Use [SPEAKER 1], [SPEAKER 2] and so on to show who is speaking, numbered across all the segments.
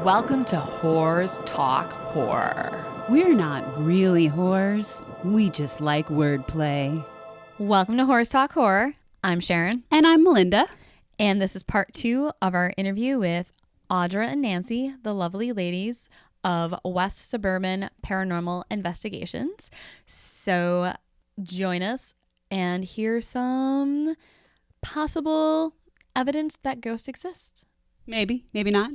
[SPEAKER 1] Welcome to Whores Talk Horror.
[SPEAKER 2] We're not really whores. We just like wordplay.
[SPEAKER 3] Welcome to Whores Talk Horror. I'm Sharon.
[SPEAKER 2] And I'm Melinda.
[SPEAKER 3] And this is part 2 of our interview with Audra and Nancy, the lovely ladies of West Suburban Paranormal Investigations. So join us and hear some possible evidence that ghosts exist.
[SPEAKER 2] Maybe, maybe not.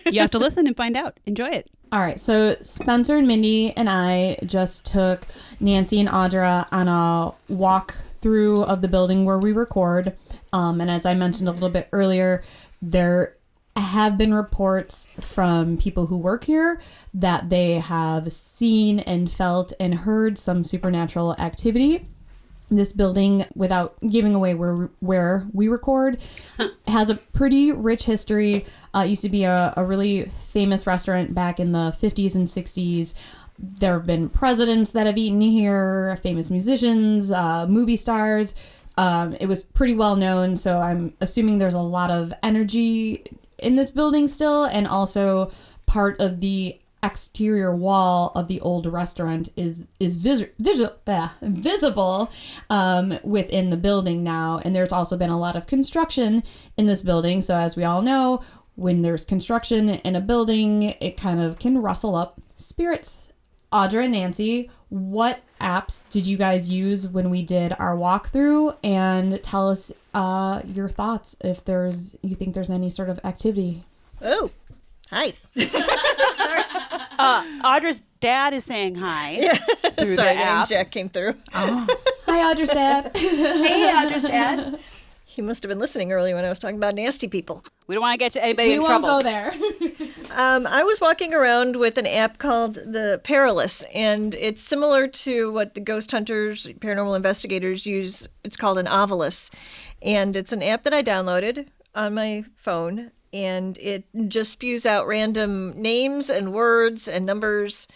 [SPEAKER 2] You have to listen and find out. Enjoy it.
[SPEAKER 3] All right, so Spencer and Mindy and I just took Nancy and Audra on a walk through of the building where we record. And as I mentioned a little bit earlier, there have been reports from people who work here that they have seen and felt and heard some supernatural activity. This building, without giving away where we record, has a pretty rich history. It used to be a really famous restaurant back in the 50s and 60s. There have been presidents that have eaten here, famous musicians, movie stars. It was pretty well known, so I'm assuming there's a lot of energy in this building still, and also part of the exterior wall of the old restaurant is visible within the building now. And there's also been a lot of construction in this building. So as we all know, when there's construction in a building, it kind of can rustle up spirits. Audra and Nancy, what apps did you guys use when we did our walkthrough? And tell us your thoughts if you think there's any sort of activity.
[SPEAKER 4] Oh, hi.
[SPEAKER 2] Audra's dad is saying hi.
[SPEAKER 4] Yeah.
[SPEAKER 2] Through
[SPEAKER 4] Sorry,
[SPEAKER 2] the app.
[SPEAKER 4] Jack came through.
[SPEAKER 3] Oh. Hi, Audra's dad.
[SPEAKER 2] Hey, Audra's dad.
[SPEAKER 4] He must have been listening early when I was talking about nasty people.
[SPEAKER 2] We don't want to get anybody in
[SPEAKER 3] We
[SPEAKER 2] trouble.
[SPEAKER 3] won't go there.
[SPEAKER 4] I was walking around with an app called the Perilous, and it's similar to what the ghost hunters, paranormal investigators use. It's called an Ovilus, and it's an app that I downloaded on my phone. And it just spews out random names and words and numbers.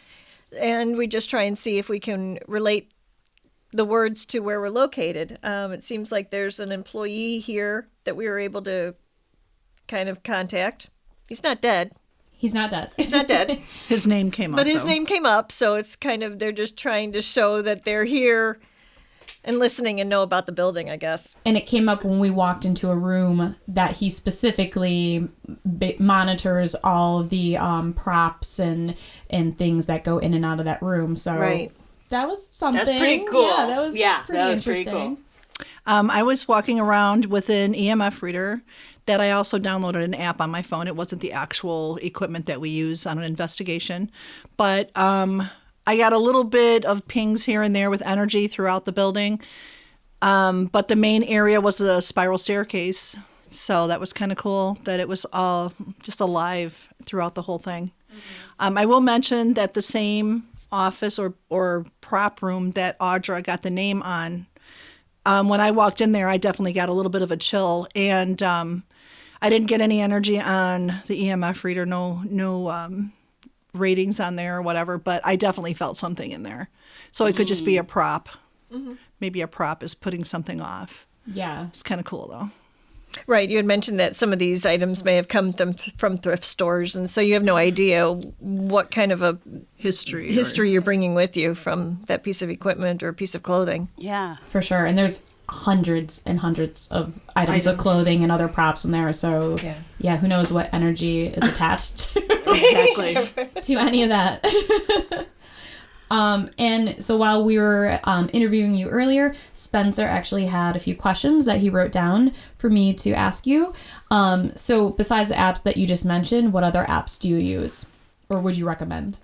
[SPEAKER 4] And we just try and see if we can relate the words to where we're located. It seems like there's an employee here that we were able to kind of contact. He's not dead.
[SPEAKER 3] He's not dead.
[SPEAKER 4] He's not dead.
[SPEAKER 5] His name came up.
[SPEAKER 4] But his name came up. So it's kind of, they're just trying to show that they're here and listening and know about the building, I guess.
[SPEAKER 3] And it came up when we walked into a room that he specifically monitors all of the props and things that go in and out of that room. So
[SPEAKER 4] right.
[SPEAKER 3] That was something.
[SPEAKER 2] That's pretty cool.
[SPEAKER 3] Yeah, that was pretty interesting.
[SPEAKER 2] Pretty cool.
[SPEAKER 5] I was walking around with an EMF reader that I also downloaded an app on my phone. It wasn't the actual equipment that we use on an investigation. But I got a little bit of pings here and there with energy throughout the building. But the main area was a spiral staircase. So that was kind of cool that it was all just alive throughout the whole thing. Mm-hmm. I will mention that the same office or prop room that Audra got the name on, when I walked in there, I definitely got a little bit of a chill. And I didn't get any energy on the EMF reader, no ratings on there or whatever, but I definitely felt something in there. So it could just be a prop. Mm-hmm. Maybe a prop is putting something off.
[SPEAKER 3] Yeah.
[SPEAKER 5] It's kind of cool, though.
[SPEAKER 4] Right. You had mentioned that some of these items may have come from thrift stores, and so you have no idea what kind of a history you're bringing with you from that piece of equipment or piece of clothing.
[SPEAKER 2] Yeah.
[SPEAKER 3] For sure. And there's hundreds and hundreds of items of clothing and other props in there. So, yeah, who knows what energy is attached
[SPEAKER 5] Exactly.
[SPEAKER 3] to any of that. And so while we were interviewing you earlier, Spencer actually had a few questions that he wrote down for me to ask you. So besides the apps that you just mentioned, what other apps do you use or would you recommend?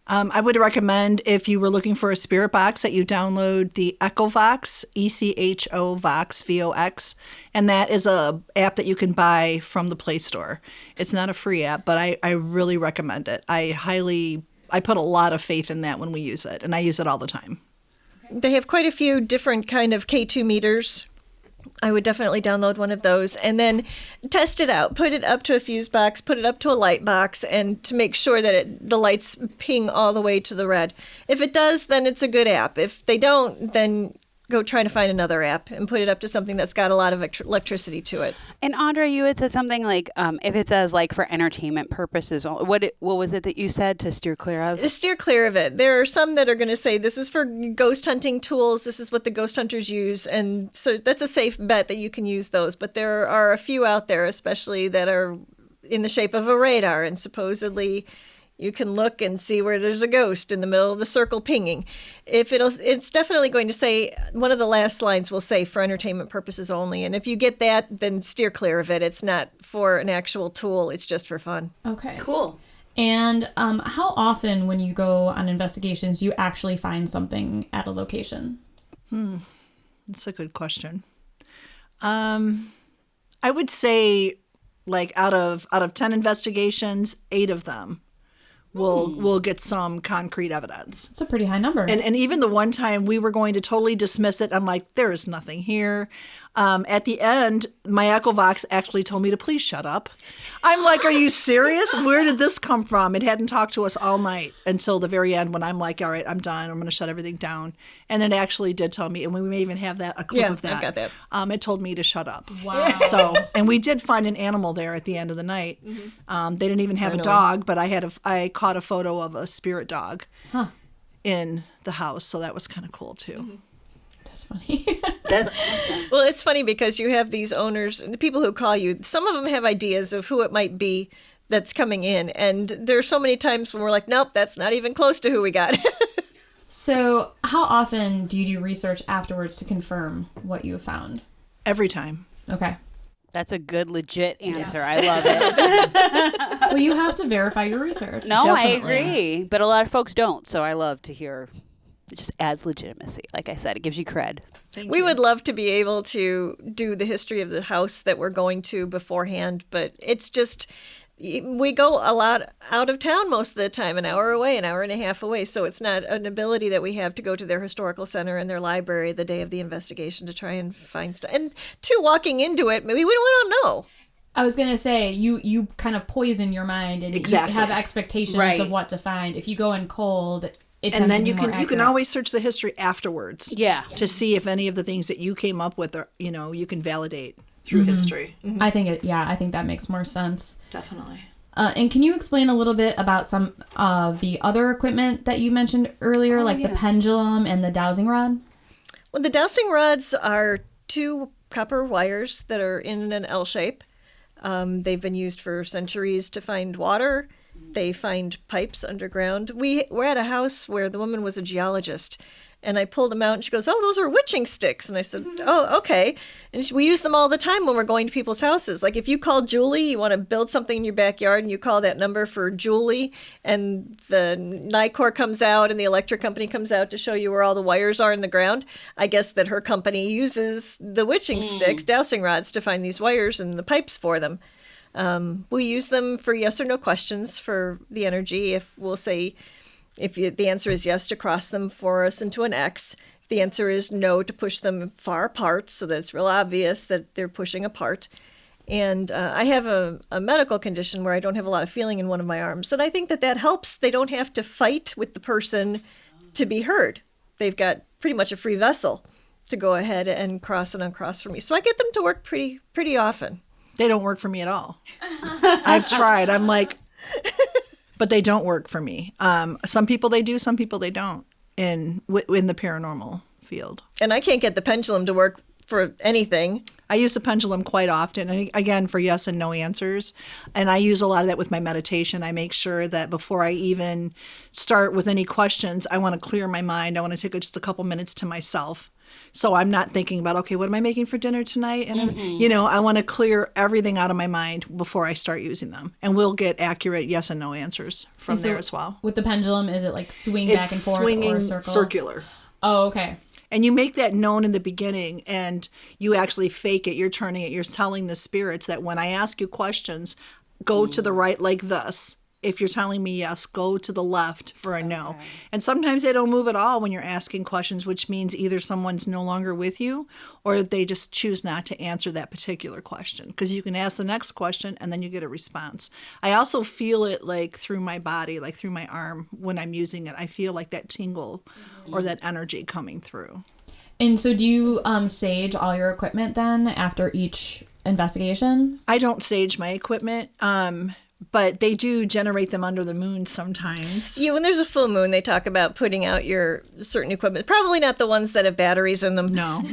[SPEAKER 5] I would recommend if you were looking for a spirit box that you download the EchoVox, ECHO Vox, VOX, and that is a app that you can buy from the Play Store. It's not a free app, but I really recommend it. I put a lot of faith in that when we use it, and I use it all the time.
[SPEAKER 4] They have quite a few different kind of K2 meters. I would definitely download one of those and then test it out. Put it up to a fuse box, put it up to a light box, and to make sure that the lights ping all the way to the red. If it does, then it's a good app. If they don't, then go try to find another app and put it up to something that's got a lot of electricity to it.
[SPEAKER 6] And Audra, you had said something like, if it says like for entertainment purposes, what was it that you said to steer clear of?
[SPEAKER 4] Steer clear of it. There are some that are going to say this is for ghost hunting tools. This is what the ghost hunters use. And so that's a safe bet that you can use those. But there are a few out there, especially that are in the shape of a radar. And supposedly you can look and see where there's a ghost in the middle of the circle pinging. It's definitely going to say, one of the last lines will say for entertainment purposes only. And if you get that, then steer clear of it. It's not for an actual tool. It's just for fun.
[SPEAKER 3] Okay.
[SPEAKER 6] Cool.
[SPEAKER 3] And how often when you go on investigations, you actually find something at a location?
[SPEAKER 5] That's a good question. I would say like out of 10 investigations, 8 of them we'll get some concrete evidence.
[SPEAKER 3] It's a pretty high number.
[SPEAKER 5] And even the one time we were going to totally dismiss it, I'm like, there is nothing here. At the end, my Echovox actually told me to please shut up. I'm like, are you serious? Where did this come from? It hadn't talked to us all night until the very end when I'm like, all right, I'm done. I'm going to shut everything down. And it actually did tell me, and we may even have a clip of that.
[SPEAKER 4] I've got that.
[SPEAKER 5] It told me to shut up.
[SPEAKER 3] Wow.
[SPEAKER 5] So, and we did find an animal there at the end of the night. Mm-hmm. They didn't even have a dog, but I caught a photo of a spirit dog in the house. So that was kind of cool too.
[SPEAKER 4] Mm-hmm.
[SPEAKER 3] That's funny.
[SPEAKER 4] Well, it's funny because you have these owners, the people who call you, some of them have ideas of who it might be that's coming in. And there's so many times when we're like, nope, that's not even close to who we got.
[SPEAKER 3] So how often do you do research afterwards to confirm what you have found?
[SPEAKER 5] Every time.
[SPEAKER 3] Okay.
[SPEAKER 6] That's a good, legit answer. I love it.
[SPEAKER 3] Well, you have to verify your research.
[SPEAKER 6] No,
[SPEAKER 5] Definitely.
[SPEAKER 6] I agree. But a lot of folks don't. So I love to hear. It just adds legitimacy. Like I said, it gives you cred.
[SPEAKER 4] We would love to be able to do the history of the house that we're going to beforehand, but it's just, we go a lot out of town most of the time, an hour away, an hour and a half away. So it's not an ability that we have to go to their historical center and their library the day of the investigation to try and find stuff. And two, walking into it, we don't know.
[SPEAKER 3] I was going to say, you kind of poison your mind and
[SPEAKER 5] Exactly.
[SPEAKER 3] you have expectations
[SPEAKER 6] Right.
[SPEAKER 3] of what to find. If you go in cold, it
[SPEAKER 5] And
[SPEAKER 3] tends
[SPEAKER 5] then
[SPEAKER 3] to be
[SPEAKER 5] you
[SPEAKER 3] more
[SPEAKER 5] can
[SPEAKER 3] accurate.
[SPEAKER 5] always search the history afterwards.
[SPEAKER 6] Yeah.
[SPEAKER 5] To see if any of the things that you came up with are, you can validate through history.
[SPEAKER 3] I think that makes more sense.
[SPEAKER 5] Definitely.
[SPEAKER 3] And can you explain a little bit about some of the other equipment that you mentioned earlier, the pendulum and the dowsing rod?
[SPEAKER 4] Well, the dowsing rods are 2 copper wires that are in an L shape. They've been used for centuries to find water. They find pipes underground. We're at a house where the woman was a geologist, and I pulled them out, and she goes, "Oh, those are witching sticks." And I said, "Oh, okay." And we use them all the time when we're going to people's houses. Like if you call Julie, you want to build something in your backyard, and you call that number for Julie, and the NICOR comes out and the electric company comes out to show you where all the wires are in the ground. I guess that her company uses the witching sticks, dowsing rods, to find these wires and the pipes for them. We use them for yes or no questions for the energy. If we'll say, the answer is yes, to cross them for us into an X. If the answer is no, to push them far apart so that it's real obvious that they're pushing apart. And I have a medical condition where I don't have a lot of feeling in one of my arms. And I think that helps. They don't have to fight with the person to be heard. They've got pretty much a free vessel to go ahead and cross and uncross for me. So I get them to work pretty often.
[SPEAKER 5] They don't work for me at all. I've tried. I'm like, but they don't work for me. Some people they do, some people they don't in the paranormal field.
[SPEAKER 4] And I can't get the pendulum to work for anything.
[SPEAKER 5] I use the pendulum quite often, and again, for yes and no answers. And I use a lot of that with my meditation. I make sure that before I even start with any questions, I want to clear my mind. I want to take just a couple minutes to myself. So I'm not thinking about, okay, what am I making for dinner tonight? And, I want to clear everything out of my mind before I start using them. And we'll get accurate yes and no answers from there as well.
[SPEAKER 3] With the pendulum, is it like swing back and forth
[SPEAKER 5] swinging
[SPEAKER 3] or circle?
[SPEAKER 5] Circular.
[SPEAKER 3] Oh, okay.
[SPEAKER 5] And you make that known in the beginning, and you actually fake it. You're turning it. You're telling the spirits that when I ask you questions, go to the right like this. If you're telling me yes, go to the left for a no. And sometimes they don't move at all when you're asking questions, which means either someone's no longer with you or they just choose not to answer that particular question. Because you can ask the next question and then you get a response. I also feel it like through my body, like through my arm when I'm using it. I feel like that tingle or that energy coming through.
[SPEAKER 3] And so do you sage all your equipment then after each investigation?
[SPEAKER 5] I don't sage my equipment, but they do generate them under the moon sometimes.
[SPEAKER 4] Yeah, when there's a full moon, they talk about putting out your certain equipment. Probably not the ones that have batteries in them.
[SPEAKER 5] No.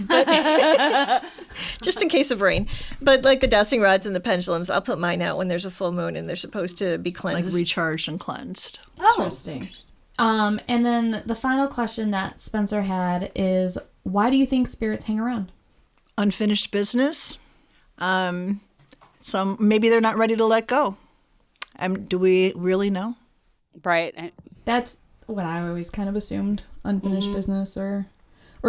[SPEAKER 4] Just in case of rain. But like the dowsing rods and the pendulums, I'll put mine out when there's a full moon and they're supposed to be
[SPEAKER 5] Like
[SPEAKER 4] cleansed.
[SPEAKER 5] recharged and cleansed.
[SPEAKER 3] Interesting. And then the final question that Spencer had is, why do you think spirits hang around?
[SPEAKER 5] Unfinished business. Some maybe they're not ready to let go. Do we really know?
[SPEAKER 6] Right.
[SPEAKER 3] That's what I always kind of assumed, unfinished business, or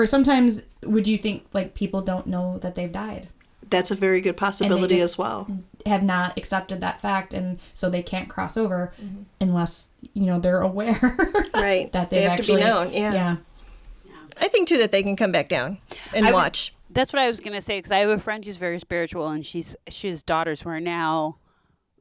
[SPEAKER 3] sometimes would you think like people don't know that they've died?
[SPEAKER 5] That's a very good possibility
[SPEAKER 3] just
[SPEAKER 5] as well.
[SPEAKER 3] Have not accepted that fact, and so they can't cross over unless, they're aware
[SPEAKER 4] Right.
[SPEAKER 3] that
[SPEAKER 4] They
[SPEAKER 3] they've
[SPEAKER 4] have to
[SPEAKER 3] actually
[SPEAKER 4] be known, yeah. I think, too, that they can come back down and watch.
[SPEAKER 6] That's what I was going to say, because I have a friend who's very spiritual, and she has daughters who are now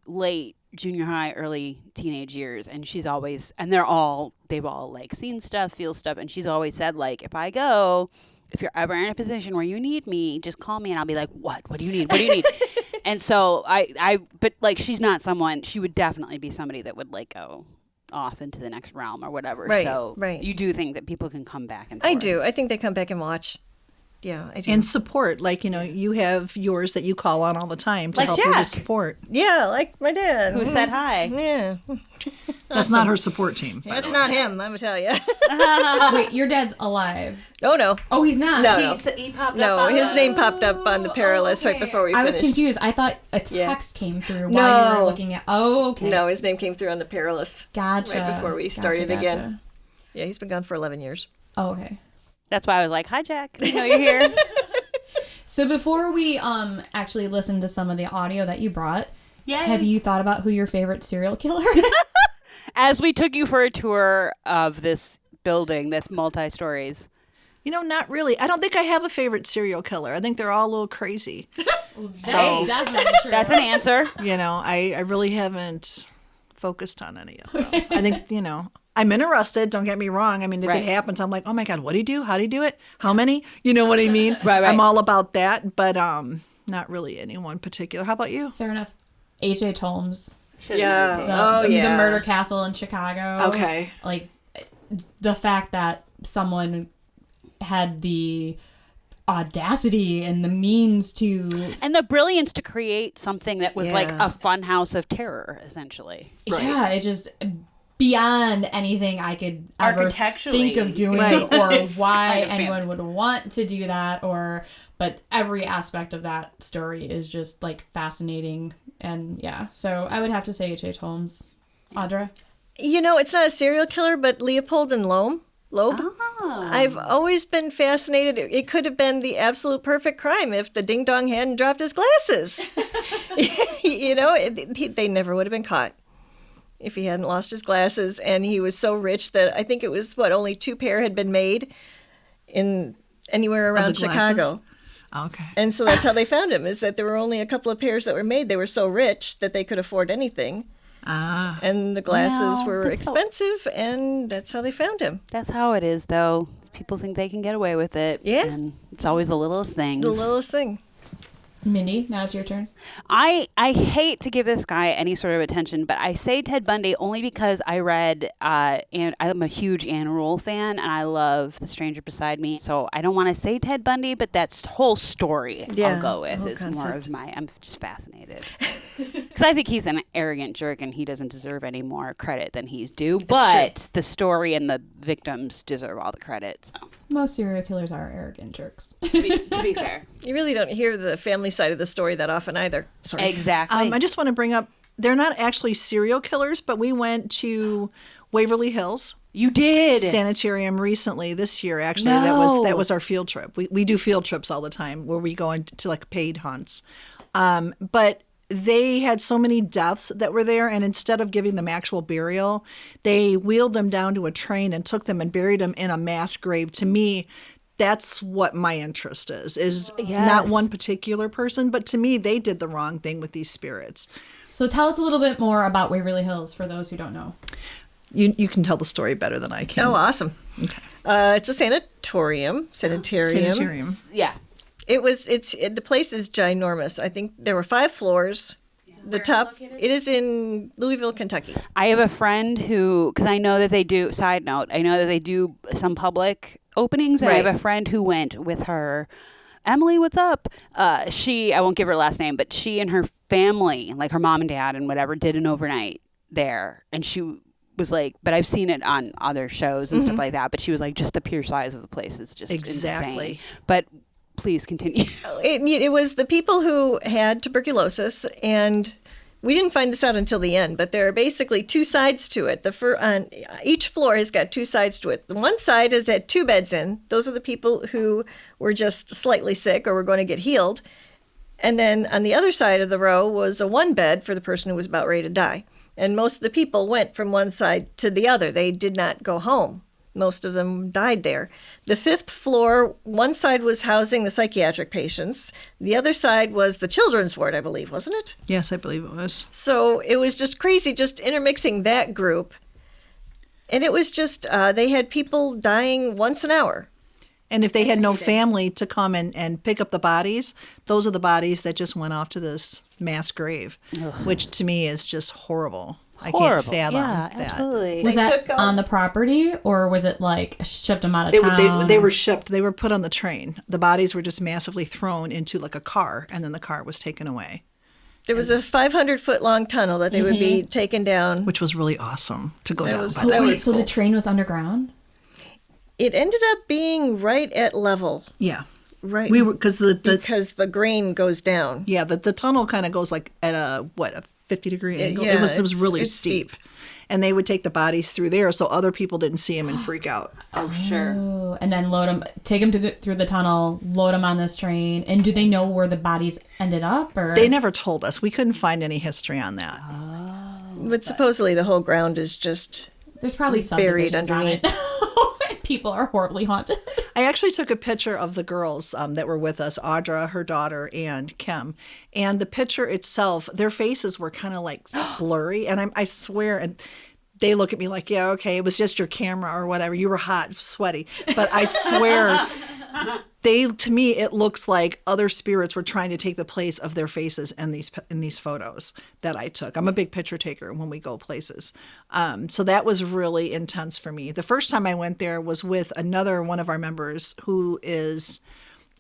[SPEAKER 6] late junior high, early teenage years, and they've all like seen stuff, feel stuff, and she's always said, like, if you're ever in a position where you need me, just call me and I'll be like, what do you need? And so but like, she's not someone, she would definitely be somebody that would like go off into the next realm or whatever.
[SPEAKER 4] Right,
[SPEAKER 6] so
[SPEAKER 4] right.
[SPEAKER 6] You do think that people can come back and forth.
[SPEAKER 4] I do. I think they come back and watch. Yeah, I do.
[SPEAKER 5] And support, like, you have yours that you call on all the time to
[SPEAKER 6] Like
[SPEAKER 5] help you
[SPEAKER 6] Jack.
[SPEAKER 5] with support.
[SPEAKER 4] Yeah, like my dad.
[SPEAKER 6] Who said hi.
[SPEAKER 4] Yeah.
[SPEAKER 5] That's not her support team.
[SPEAKER 4] That's not him, let me tell you.
[SPEAKER 3] Wait, your dad's alive?
[SPEAKER 4] No.
[SPEAKER 3] Oh, he's not.
[SPEAKER 4] No.
[SPEAKER 6] He popped
[SPEAKER 4] No,
[SPEAKER 6] up.
[SPEAKER 4] his name popped up on the Perilous right before we
[SPEAKER 3] I
[SPEAKER 4] finished.
[SPEAKER 3] was confused. I thought a text came through while you
[SPEAKER 4] No.
[SPEAKER 3] were looking at. Oh, okay.
[SPEAKER 4] No, his name came through on the Perilous.
[SPEAKER 3] Gotcha.
[SPEAKER 4] Right before we
[SPEAKER 3] Gotcha,
[SPEAKER 4] started
[SPEAKER 3] gotcha.
[SPEAKER 4] again. Yeah, he's been gone for 11 years.
[SPEAKER 3] Oh, okay.
[SPEAKER 6] That's why I was like, hi, Jack. I know you're here.
[SPEAKER 3] So before we actually listen to some of the audio that you brought,
[SPEAKER 6] Yay.
[SPEAKER 3] have you thought about who your favorite serial killer is?
[SPEAKER 6] As we took you for a tour of this building that's multi-stories.
[SPEAKER 5] Not really. I don't think I have a favorite serial killer. I think they're all a little crazy.
[SPEAKER 3] So definitely true.
[SPEAKER 6] That's an answer.
[SPEAKER 5] I really haven't focused on any of them. I think, I'm interested. Don't get me wrong. I mean, if
[SPEAKER 6] Right.
[SPEAKER 5] it happens, I'm like, oh my God, what do you do? How do you do it? How many? You know what I mean?
[SPEAKER 6] Right.
[SPEAKER 5] I'm all about that, but not really any one particular. How about you?
[SPEAKER 3] Fair enough. H.H. Holmes.
[SPEAKER 4] Yeah.
[SPEAKER 3] The murder castle in Chicago.
[SPEAKER 5] Okay.
[SPEAKER 3] Like the fact that someone had the audacity and the means to
[SPEAKER 6] And the brilliance to create something that was like
[SPEAKER 4] Yeah.
[SPEAKER 6] a fun house of terror, essentially.
[SPEAKER 3] yeah, it's just beyond anything I could ever
[SPEAKER 6] Architecturally.
[SPEAKER 3] think of doing
[SPEAKER 6] Right.
[SPEAKER 3] or
[SPEAKER 6] It's
[SPEAKER 3] why
[SPEAKER 6] kind of
[SPEAKER 3] anyone would want to do that but every aspect of that story is just like fascinating. And yeah, so I would have to say H.H. Holmes. Audra?
[SPEAKER 4] It's not a serial killer, but Leopold and Loeb. I've always been fascinated. It could have been the absolute perfect crime if the ding dong hadn't dropped his glasses. They never would have been caught if he hadn't lost his glasses. And he was so rich that I think it was only 2 pair had been made in anywhere around
[SPEAKER 5] the glasses?
[SPEAKER 4] Chicago.
[SPEAKER 5] Okay.
[SPEAKER 4] And so that's how they found him, is that there were only a couple of pairs that were made. They were so rich that they could afford anything. And the glasses were
[SPEAKER 6] that's so-
[SPEAKER 4] expensive, and that's how they found him.
[SPEAKER 6] That's how it is, though. People think they can get away with it.
[SPEAKER 4] Yeah.
[SPEAKER 6] And it's always the littlest things.
[SPEAKER 4] The littlest thing.
[SPEAKER 3] Mindy, now it's your turn.
[SPEAKER 6] I hate to give this guy any sort of attention, but I say Ted Bundy only because I read, and I'm a huge Anne Rule fan, and I love The Stranger Beside Me. So I don't want to say Ted Bundy, but that whole story
[SPEAKER 4] Yeah,
[SPEAKER 6] I'll go with
[SPEAKER 4] whole
[SPEAKER 6] is more
[SPEAKER 4] concept.
[SPEAKER 6] of I'm just fascinated. Because I think he's an arrogant jerk, and he doesn't deserve any more credit than he's due. But the story and the victims deserve all the credit. So.
[SPEAKER 3] Most serial killers are arrogant jerks.
[SPEAKER 6] To be fair.
[SPEAKER 4] You really don't hear the family side of the story that often either. Sorry.
[SPEAKER 6] Exactly.
[SPEAKER 5] I just want to bring up, they're not actually serial killers, but we went to Waverly Hills
[SPEAKER 6] You did.
[SPEAKER 5] Sanitarium recently this year. Actually,
[SPEAKER 6] No.
[SPEAKER 5] that was our field trip. We do field trips all the time where we go into like paid hunts. But they had so many deaths that were there, and instead of giving them actual burial, they wheeled them down to a train and took them and buried them in a mass grave. To me, that's what my interest is not one particular person, but to me, they did the wrong thing with these spirits.
[SPEAKER 3] So tell us a little bit more about Waverly Hills for those who don't know.
[SPEAKER 5] You can tell the story better than I can.
[SPEAKER 4] Oh, awesome.
[SPEAKER 5] Okay.
[SPEAKER 4] It's a sanitarium.
[SPEAKER 6] Yeah.
[SPEAKER 4] The place is ginormous. I think there were 5 floors. The top, it is in Louisville, Kentucky.
[SPEAKER 6] I have a friend who, because I know that they do, side note, I know that they do some public openings, and I
[SPEAKER 4] Right.
[SPEAKER 6] have a friend who went with her. Emily, what's up? I won't give her last name, but she and her family, like her mom and dad and whatever, did an overnight there. And she was like, but I've seen it on other shows and stuff like that. But she was like, just the pure size of the place is just
[SPEAKER 5] Exactly.
[SPEAKER 6] insane. But please continue.
[SPEAKER 4] It was the people who had tuberculosis, and we didn't find this out until the end, but there are basically 2 sides to it. Each floor has got 2 sides to it. The one side has had 2 beds in. Those are the people who were just slightly sick or were going to get healed. And then on the other side of the row was a 1 bed for the person who was about ready to die. And most of the people went from one side to the other. They did not go home. Most of them died there. The 5th floor, one side was housing the psychiatric patients. The other side was the children's ward, I believe, wasn't it?
[SPEAKER 5] Yes, I believe it was.
[SPEAKER 4] So it was just crazy, just intermixing that group. And it was just, they had people dying once an hour.
[SPEAKER 5] And if they had no family to come and pick up the bodies, those are the bodies that just went off to this mass grave, which to me is just horrible. I can't fathom
[SPEAKER 6] yeah,
[SPEAKER 5] that.
[SPEAKER 6] absolutely.
[SPEAKER 3] Was
[SPEAKER 4] They
[SPEAKER 3] that
[SPEAKER 4] took,
[SPEAKER 3] on the property, or was it like shipped them out of town?
[SPEAKER 5] They were shipped. They were put on the train. The bodies were just massively thrown into like a car, and then the car was taken away,
[SPEAKER 4] There was a 500-foot long tunnel that they would be taken down.
[SPEAKER 5] which was really awesome to go
[SPEAKER 4] That
[SPEAKER 5] down.
[SPEAKER 4] was-
[SPEAKER 5] by the
[SPEAKER 4] that
[SPEAKER 5] way.
[SPEAKER 3] Wait, so the train was underground?
[SPEAKER 4] It ended up being right at level.
[SPEAKER 5] Yeah,
[SPEAKER 4] Right.
[SPEAKER 5] we were because
[SPEAKER 4] because the grain goes down.
[SPEAKER 5] the tunnel kind of goes like at a 50-degree angle.
[SPEAKER 4] Yeah,
[SPEAKER 5] it was really
[SPEAKER 4] it's
[SPEAKER 5] steep. And they would take the bodies through there so other people didn't see them and freak out.
[SPEAKER 6] Oh, sure.
[SPEAKER 3] Oh, and then take them through the tunnel, load them on this train. And do they know where the bodies ended up? Or
[SPEAKER 5] They never told us. We couldn't find any history on that.
[SPEAKER 4] But supposedly the whole ground is just
[SPEAKER 3] there's probably
[SPEAKER 4] buried
[SPEAKER 3] subdivisions on it. People are horribly haunted.
[SPEAKER 5] I actually took a picture of the girls that were with us, Audra, her daughter, and Kim. And the picture itself, their faces were kind of like blurry. And I swear, and they look at me like, yeah, okay, it was just your camera or whatever. You were hot, sweaty. But I swear, to me, it looks like other spirits were trying to take the place of their faces in these photos that I took. I'm a big picture taker when we go places. So that was really intense for me. The first time I went there was with another one of our members who is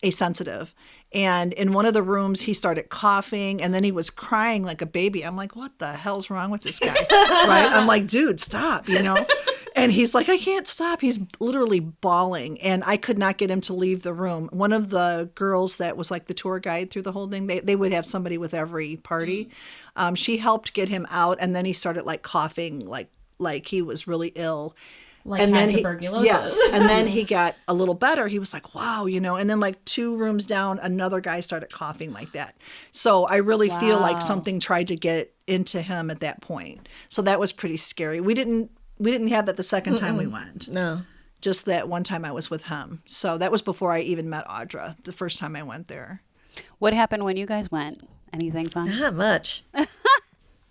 [SPEAKER 5] a sensitive. And in one of the rooms, he started coughing and then he was crying like a baby. I'm like, what the hell's wrong with this guy? Right? I'm like, dude, stop, And he's like, I can't stop. He's literally bawling. And I could not get him to leave the room. One of the girls that was like the tour guide through the whole thing, they would have somebody with every party. She helped get him out. And then he started like coughing like he was really ill.
[SPEAKER 3] Like
[SPEAKER 5] and
[SPEAKER 3] had
[SPEAKER 5] then
[SPEAKER 3] tuberculosis.
[SPEAKER 5] Yes. And then he got a little better. He was like, wow, And then like 2 rooms down, another guy started coughing like that. So I really feel like something tried to get into him at that point. So that was pretty scary. We didn't have that the second time we went.
[SPEAKER 4] no.
[SPEAKER 5] Just that one time I was with him. So that was before I even met Audra, the first time I went there.
[SPEAKER 6] What happened when you guys went? Anything fun?
[SPEAKER 4] Not much.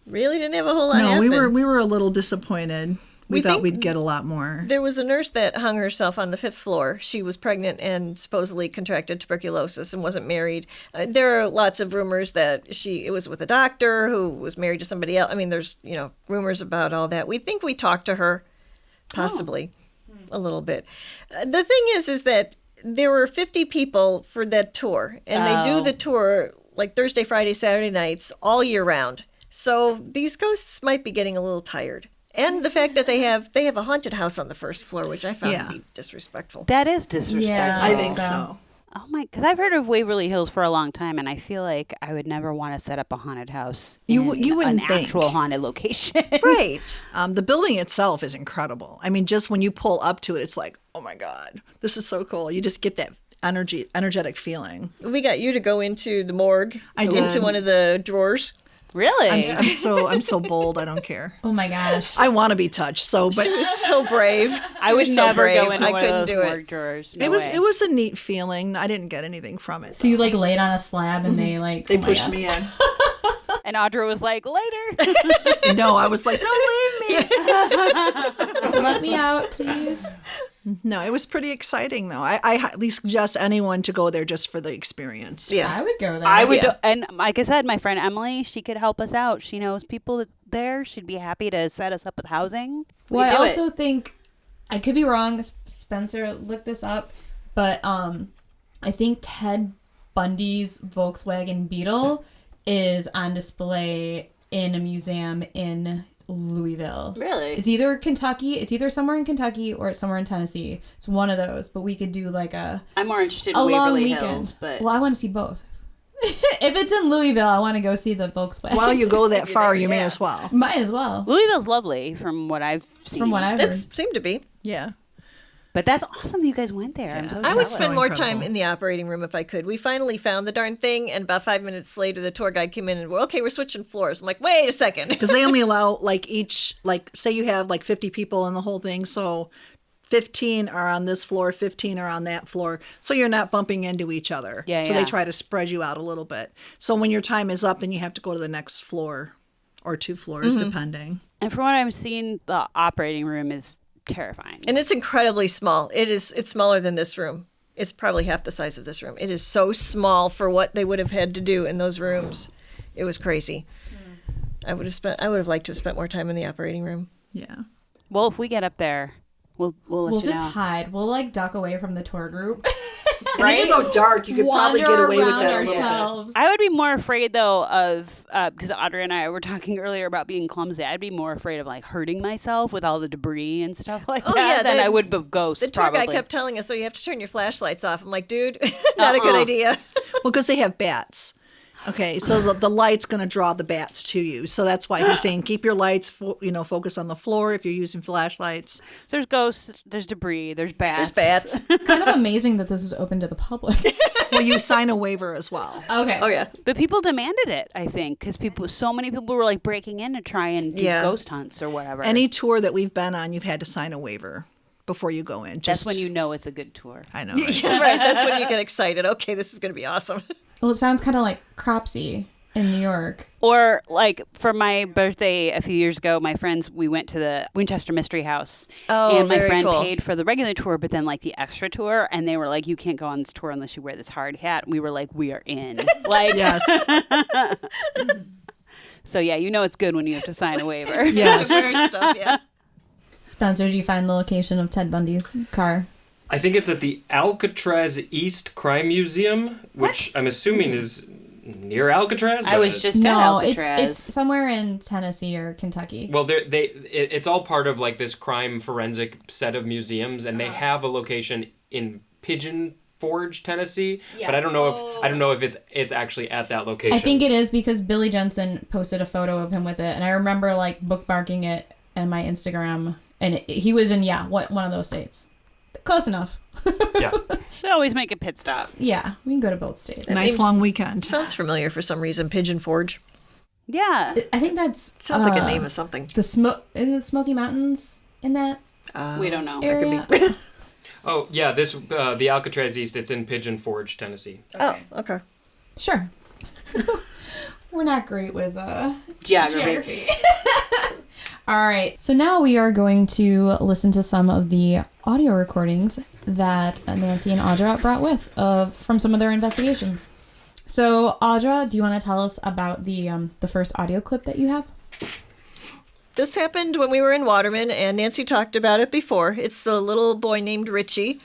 [SPEAKER 4] Really didn't have a whole lot
[SPEAKER 5] No,
[SPEAKER 4] happen.
[SPEAKER 5] we were a little disappointed. We
[SPEAKER 4] We
[SPEAKER 5] thought
[SPEAKER 4] think-
[SPEAKER 5] we'd get a lot more.
[SPEAKER 4] There was a nurse that hung herself on the 5th floor. She was pregnant and supposedly contracted tuberculosis and wasn't married. There are lots of rumors that it was with a doctor who was married to somebody else. I mean, there's, rumors about all that. We think we talked to her, possibly, a little bit. The thing is that there were 50 people for that tour, and they do the tour like Thursday, Friday, Saturday nights all year round. So these ghosts might be getting a little tired. And the fact that they have a haunted house on the 1st floor, which I found to be disrespectful.
[SPEAKER 6] That is disrespectful.
[SPEAKER 3] Yeah.
[SPEAKER 5] I think so.
[SPEAKER 6] Oh my, because I've heard of Waverly Hills for a long time, and I feel like I would never want to set up a haunted house
[SPEAKER 5] You
[SPEAKER 6] in
[SPEAKER 5] wouldn't
[SPEAKER 6] an
[SPEAKER 5] think.
[SPEAKER 6] actual haunted location.
[SPEAKER 4] Right.
[SPEAKER 5] The building itself is incredible. I mean, just when you pull up to it, it's like, oh my God, this is so cool. You just get that energetic feeling.
[SPEAKER 4] We got you to go into the morgue.
[SPEAKER 5] I did.
[SPEAKER 4] Into one of the drawers.
[SPEAKER 6] Really?
[SPEAKER 5] I'm so bold. I don't care.
[SPEAKER 3] Oh my gosh.
[SPEAKER 5] I want to be touched. So, but
[SPEAKER 4] She was so brave.
[SPEAKER 6] I would
[SPEAKER 4] She was so
[SPEAKER 6] never
[SPEAKER 4] brave.
[SPEAKER 6] go into
[SPEAKER 4] I
[SPEAKER 6] one
[SPEAKER 4] couldn't
[SPEAKER 6] of those
[SPEAKER 4] do
[SPEAKER 6] morgue
[SPEAKER 4] it.
[SPEAKER 6] drawers.
[SPEAKER 5] it was a neat feeling. I didn't get anything from it.
[SPEAKER 3] So you like laid on a slab and they like
[SPEAKER 5] They
[SPEAKER 3] oh my
[SPEAKER 5] pushed
[SPEAKER 3] God.
[SPEAKER 5] me in.
[SPEAKER 6] And Audra was like, later.
[SPEAKER 5] No, I was like, don't leave me.
[SPEAKER 3] Let me out, please.
[SPEAKER 5] No, it was pretty exciting, though. I highly suggest anyone to go there just for the experience.
[SPEAKER 4] Yeah.
[SPEAKER 3] I would go there.
[SPEAKER 6] I would,
[SPEAKER 4] Yeah.
[SPEAKER 6] and like I said, my friend Emily, she could help us out. She knows people there. She'd be happy to set us up with housing.
[SPEAKER 3] Well, I
[SPEAKER 6] do it.
[SPEAKER 3] also think, I could be wrong, Spencer looked this up, but I think Ted Bundy's Volkswagen Beetle is on display in a museum in Louisville.
[SPEAKER 6] Really?
[SPEAKER 3] It's either Kentucky, it's either somewhere in Kentucky or it's somewhere in Tennessee. It's one of those, but we could do like a
[SPEAKER 6] I'm more interested in
[SPEAKER 3] long
[SPEAKER 6] Waverly
[SPEAKER 3] weekend.
[SPEAKER 6] Hills, but
[SPEAKER 3] Well, I want to see both. If it's in Louisville, I want to go see the Volkswagen.
[SPEAKER 5] While you go that far, you may as well.
[SPEAKER 3] Might as well.
[SPEAKER 6] Louisville's lovely from what I've seen.
[SPEAKER 3] From what I've heard.
[SPEAKER 4] That seemed to be.
[SPEAKER 5] Yeah.
[SPEAKER 6] But that's awesome that you guys went there. I'm so
[SPEAKER 4] I would
[SPEAKER 6] jealous.
[SPEAKER 4] spend more
[SPEAKER 5] incredible.
[SPEAKER 4] time in the operating room if I could. We finally found the darn thing, and about 5 minutes later, the tour guide came in and, well, okay, we're switching floors. I'm like, wait a second.
[SPEAKER 5] Because they only allow, say you have 50 people in the whole thing, so 15 are on this floor, 15 are on that floor, so you're not bumping into each other.
[SPEAKER 6] Yeah,
[SPEAKER 5] so
[SPEAKER 6] yeah.
[SPEAKER 5] they try to spread you out a little bit. So when your time is up, then you have to go to the next floor or 2 floors, depending.
[SPEAKER 6] And from what I'm seeing, the operating room is terrifying.
[SPEAKER 4] And it's incredibly small. It's smaller than this room. It's probably half the size of this room. It is so small for what they would have had to do in those rooms. It was crazy. I would have liked to have spent more time in the operating room.
[SPEAKER 5] Yeah.
[SPEAKER 6] Well, if we get up there, we'll let
[SPEAKER 3] We'll
[SPEAKER 6] you
[SPEAKER 3] just
[SPEAKER 6] know.
[SPEAKER 3] hide. We'll like duck away from the tour group.
[SPEAKER 5] And it's so dark, you could probably
[SPEAKER 3] Wander
[SPEAKER 5] get away with
[SPEAKER 3] around
[SPEAKER 5] that a little bit.
[SPEAKER 3] ourselves.
[SPEAKER 6] I would be more afraid though of because Audra and I were talking earlier about being clumsy. I'd be more afraid of hurting myself with all the debris and stuff like
[SPEAKER 4] Oh,
[SPEAKER 6] that
[SPEAKER 4] yeah,
[SPEAKER 6] than
[SPEAKER 4] the-
[SPEAKER 6] I would of ghosts.
[SPEAKER 4] The tour
[SPEAKER 6] probably.
[SPEAKER 4] guide kept telling us, so you have to turn your flashlights off. I'm like, dude, not a good idea.
[SPEAKER 5] Well, because they have bats. Okay, so the light's going to draw the bats to you. So that's why he's saying keep your lights, focus on the floor if you're using flashlights.
[SPEAKER 6] There's ghosts. There's debris. There's bats.
[SPEAKER 4] There's bats.
[SPEAKER 3] Kind of amazing that this is open to the public.
[SPEAKER 5] Well, you sign a waiver as well.
[SPEAKER 3] Okay.
[SPEAKER 4] Oh, yeah.
[SPEAKER 6] But people demanded it, I think, because so many people were breaking in to try and do
[SPEAKER 4] Yeah.
[SPEAKER 6] ghost hunts or whatever.
[SPEAKER 5] Any tour that we've been on, you've had to sign a waiver before you go in.
[SPEAKER 6] That's when you know it's a good tour.
[SPEAKER 5] I know. Right?
[SPEAKER 4] Yeah, right. That's when you get excited. Okay, this is going to be awesome.
[SPEAKER 3] Well, it sounds kind of like Cropsey in New York.
[SPEAKER 6] Or for my birthday a few years ago, my friends, we went to the Winchester Mystery House.
[SPEAKER 4] Oh,
[SPEAKER 6] and my
[SPEAKER 4] very
[SPEAKER 6] friend
[SPEAKER 4] cool.
[SPEAKER 6] paid for the regular tour, but then the extra tour, and they were like, you can't go on this tour unless you wear this hard hat. And we were like, we are in.
[SPEAKER 5] Yes.
[SPEAKER 6] So yeah, it's good when you have to sign a waiver.
[SPEAKER 5] Yes.
[SPEAKER 4] Weird stuff, yeah.
[SPEAKER 3] Spencer, did you find the location of Ted Bundy's car?
[SPEAKER 7] I think it's at the Alcatraz East Crime Museum, which I'm assuming is near Alcatraz.
[SPEAKER 6] I
[SPEAKER 7] but-
[SPEAKER 6] was just at
[SPEAKER 3] No,
[SPEAKER 6] Alcatraz.
[SPEAKER 3] it's somewhere in Tennessee or Kentucky.
[SPEAKER 7] Well, it's all part of this crime forensic set of museums, and they have a location in Pigeon Forge, Tennessee. But I don't know if it's actually at that location.
[SPEAKER 3] I think it is because Billy Jensen posted a photo of him with it, and I remember bookmarking it in my Instagram, and he was in one of those states. Close enough.
[SPEAKER 7] Yeah.
[SPEAKER 6] Should always make a pit stop.
[SPEAKER 3] Yeah, we can go to both states.
[SPEAKER 5] Nice
[SPEAKER 4] seems-
[SPEAKER 5] long weekend.
[SPEAKER 4] Sounds familiar for some reason. Pigeon Forge.
[SPEAKER 6] Yeah.
[SPEAKER 3] I think that's
[SPEAKER 4] Sounds like a name of something.
[SPEAKER 3] in the Smoky Mountains in that
[SPEAKER 6] We don't know.
[SPEAKER 3] area.
[SPEAKER 7] Oh yeah, the Alcatraz East. It's in Pigeon Forge, Tennessee.
[SPEAKER 4] Oh, okay.
[SPEAKER 3] Sure. We're not great with
[SPEAKER 6] Geography.
[SPEAKER 3] All right. So now we are going to listen to some of the audio recordings that Nancy and Audra brought with from some of their investigations. So Audra, do you want to tell us about the first audio clip that you have?
[SPEAKER 4] This happened when we were in Waterman, and Nancy talked about it before. It's the little boy named Richie,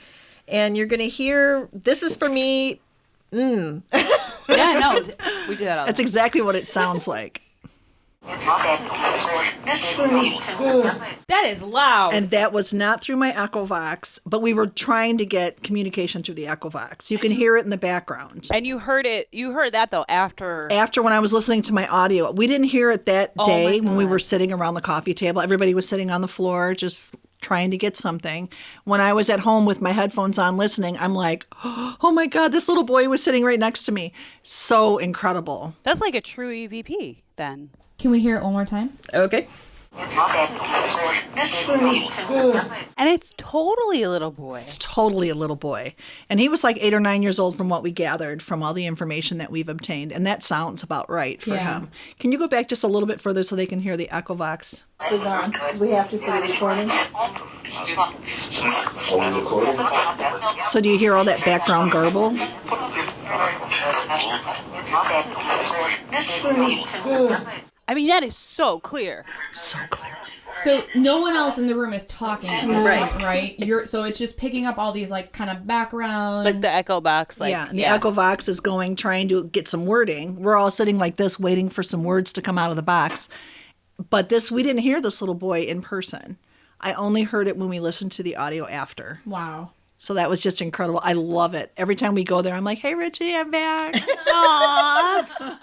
[SPEAKER 4] and you're going to hear, this is for me,
[SPEAKER 6] Yeah, no, we do that all the
[SPEAKER 5] That's
[SPEAKER 6] time.
[SPEAKER 5] exactly what it sounds like.
[SPEAKER 6] That is loud.
[SPEAKER 5] And that was not through my Echovox, but we were trying to get communication through the Echovox. You can hear it in the background.
[SPEAKER 6] And you heard that though after.
[SPEAKER 5] After when I was listening to my audio, we didn't hear it that
[SPEAKER 6] Oh,
[SPEAKER 5] day
[SPEAKER 6] my
[SPEAKER 5] when we
[SPEAKER 6] God.
[SPEAKER 5] were sitting around the coffee table. Everybody was sitting on the floor just trying to get something. When I was at home with my headphones on listening, I'm like, oh my God, this little boy was sitting right next to me. So incredible.
[SPEAKER 6] That's like a true EVP then.
[SPEAKER 3] Can we hear it one more time?
[SPEAKER 4] okay.
[SPEAKER 6] And it's totally a little boy.
[SPEAKER 5] It's totally a little boy. And he was like 8 or 9 years old from what we gathered from all the information that we've obtained. And that sounds about right for
[SPEAKER 3] Yeah.
[SPEAKER 5] him. Can you go back just a little bit further so they can hear the Echovox?
[SPEAKER 8] Sit down, because we have to see the recording.
[SPEAKER 5] So do you hear all that background garble?
[SPEAKER 6] I mean, that is so clear.
[SPEAKER 5] So clear.
[SPEAKER 3] So no one else in the room is talking at this
[SPEAKER 4] Right.
[SPEAKER 3] point, right? So it's just picking up all these like kind of background.
[SPEAKER 6] Like the echo box. Like,
[SPEAKER 5] yeah, and the echo box is going, trying to get some wording. We're all sitting like this, waiting for some words to come out of the box. But we didn't hear this little boy in person. I only heard it when we listened to the audio after.
[SPEAKER 3] Wow.
[SPEAKER 5] So that was just incredible. I love it. Every time we go there, I'm like, hey, Richie, I'm back.
[SPEAKER 6] Aww.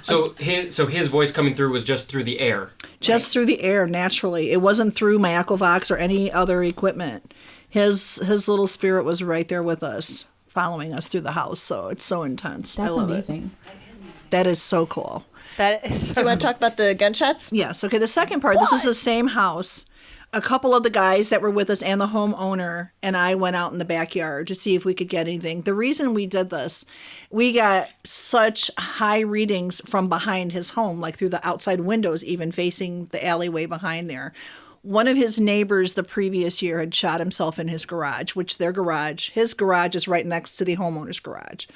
[SPEAKER 7] So his voice coming through was just through the air.
[SPEAKER 5] Just through the air, naturally. It wasn't through my Echovox or any other equipment. His little spirit was right there with us, following us through the house. So it's so intense.
[SPEAKER 3] That's
[SPEAKER 5] I love
[SPEAKER 3] amazing.
[SPEAKER 5] It. That is so cool.
[SPEAKER 6] That is.
[SPEAKER 4] Do you want to talk about the gunshots?
[SPEAKER 5] Yes. Okay. The second part. This is the same house. A couple of the guys that were with us and the homeowner and I went out in the backyard to see if we could get anything. The reason we did this, we got such high readings from behind his home, like through the outside windows, even facing the alleyway behind there. One of his neighbors the previous year had shot himself in his garage, which his garage is right next to the homeowner's garage.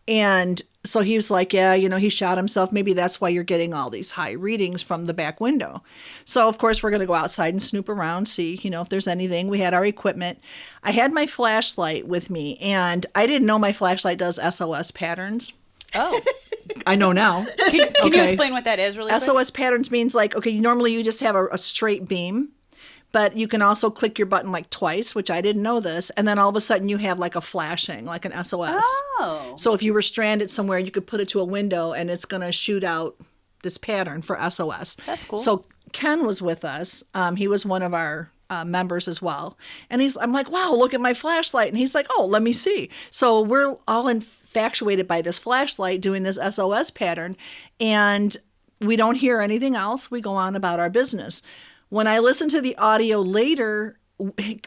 [SPEAKER 5] And so he was like, yeah, he shot himself. Maybe that's why you're getting all these high readings from the back window. So, of course, we're going to go outside and snoop around, see, if there's anything. We had our equipment. I had my flashlight with me, and I didn't know my flashlight does SOS patterns.
[SPEAKER 6] Oh.
[SPEAKER 5] I know now.
[SPEAKER 6] Can you explain what that is really quick?
[SPEAKER 5] SOS patterns means like, okay, normally you just have a straight beam. But you can also click your button like twice, which I didn't know this. And then all of a sudden you have like a flashing, like an SOS.
[SPEAKER 6] Oh.
[SPEAKER 5] So if you were stranded somewhere, you could put it to a window and it's going to shoot out this pattern for SOS.
[SPEAKER 6] That's cool.
[SPEAKER 5] So Ken was with us. He was one of our members as well. And I'm like, wow, look at my flashlight. And he's like, oh, let me see. So we're all infatuated by this flashlight doing this SOS pattern. And we don't hear anything else. We go on about our business. When I listen to the audio later,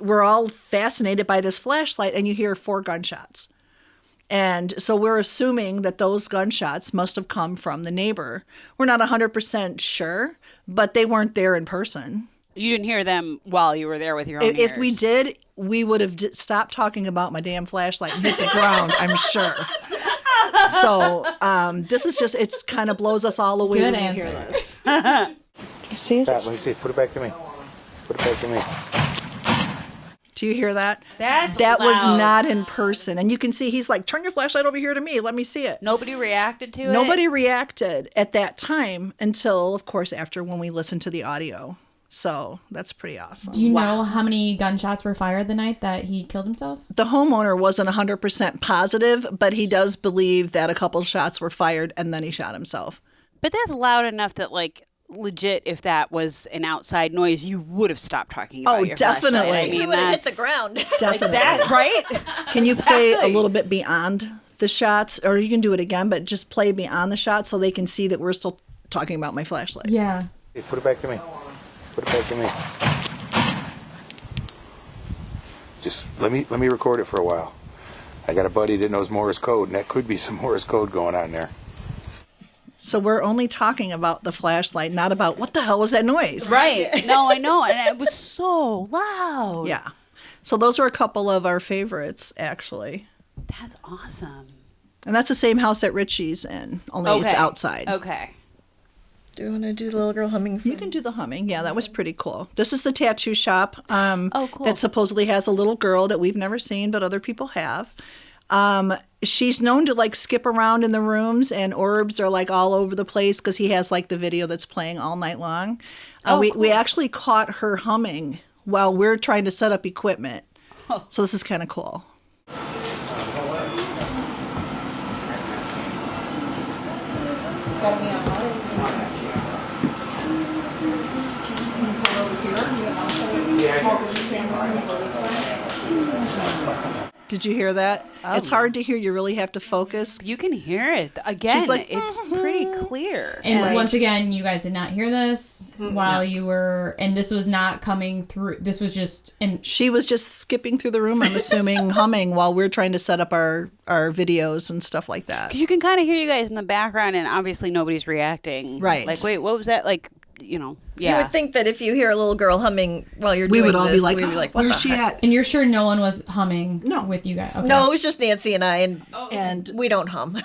[SPEAKER 5] we're all fascinated by this flashlight and you hear 4 gunshots. And so we're assuming that those gunshots must have come from the neighbor. We're not 100% sure, but they weren't there in person.
[SPEAKER 6] You didn't hear them while you were there with your own
[SPEAKER 5] If
[SPEAKER 6] ears.
[SPEAKER 5] we did, we would have stopped talking about my damn flashlight and hit the ground, I'm sure. So this is just, it's kind of blows us all away
[SPEAKER 3] Good
[SPEAKER 5] when we hear
[SPEAKER 3] answer.
[SPEAKER 5] this.
[SPEAKER 8] See? Let me see. Put it back to me. Put it back to me.
[SPEAKER 5] Do you hear that?
[SPEAKER 6] That
[SPEAKER 5] was
[SPEAKER 6] loud.
[SPEAKER 5] not in person. And you can see he's like, turn your flashlight over here to me. Let me see it.
[SPEAKER 6] Nobody reacted to it?
[SPEAKER 5] Nobody reacted at that time until, of course, after when we listened to the audio. So that's pretty awesome.
[SPEAKER 3] Do you know how many gunshots were fired the night that he killed himself?
[SPEAKER 5] The homeowner wasn't 100% positive, but he does believe that a couple shots were fired and then he shot himself.
[SPEAKER 6] But that's loud enough that, like, legit, if that was an outside noise, you would have stopped talking about your
[SPEAKER 5] definitely.
[SPEAKER 6] flashlight. I mean,
[SPEAKER 4] He would have hit
[SPEAKER 6] that's
[SPEAKER 4] the ground.
[SPEAKER 5] Definitely.
[SPEAKER 6] Exactly, right?
[SPEAKER 5] Can you play a little bit beyond the shots? Or you can do it again, but just play beyond the shots so they can see that we're still talking about my flashlight.
[SPEAKER 3] Yeah.
[SPEAKER 8] Hey, put it back to me. Put it back to me. Just let me record it for a while. I got a buddy that knows Morse code, and that could be some Morse code going on there.
[SPEAKER 5] So we're only talking about the flashlight, not about what the hell was that noise?
[SPEAKER 6] Right. No, I know. And it was so loud.
[SPEAKER 5] Yeah. So those are a couple of our favorites, actually.
[SPEAKER 6] That's awesome.
[SPEAKER 5] And that's the same house that Richie's in, only it's outside.
[SPEAKER 6] Okay.
[SPEAKER 4] Do you want to do the little girl humming?
[SPEAKER 5] You can do the humming. Yeah, that was pretty cool. This is the tattoo shop
[SPEAKER 6] cool.
[SPEAKER 5] that supposedly has a little girl that we've never seen, but other people have. She's known to like skip around in the rooms, and orbs are like all over the place because he has like the video that's playing all night long. We actually caught her humming while we're trying to set up equipment. Oh. So this is kind of cool. Did you hear that?
[SPEAKER 6] Oh.
[SPEAKER 5] It's hard to hear. You really have to focus.
[SPEAKER 6] You can hear it. Again,
[SPEAKER 5] She's like,
[SPEAKER 6] it's pretty clear.
[SPEAKER 3] And once again, you guys did not hear this while you were, and this was not coming through. This was just, and
[SPEAKER 5] She was just skipping through the room, I'm assuming, humming while we're trying to set up our videos and stuff like that.
[SPEAKER 6] Because you can kind of hear you guys in the background, and obviously nobody's reacting.
[SPEAKER 5] Right.
[SPEAKER 6] Like, wait, what was that? Like, Yeah.
[SPEAKER 4] You would think that if you hear a little girl humming while you're
[SPEAKER 5] We
[SPEAKER 4] doing
[SPEAKER 5] would all
[SPEAKER 4] this,
[SPEAKER 5] be like,
[SPEAKER 4] we'd be like, what
[SPEAKER 5] where's
[SPEAKER 4] the
[SPEAKER 5] she
[SPEAKER 4] heck?
[SPEAKER 5] at?
[SPEAKER 3] And you're sure no one was humming
[SPEAKER 5] No.
[SPEAKER 3] with you guys? Okay.
[SPEAKER 4] No, it was just Nancy and I,
[SPEAKER 5] And
[SPEAKER 4] we don't hum.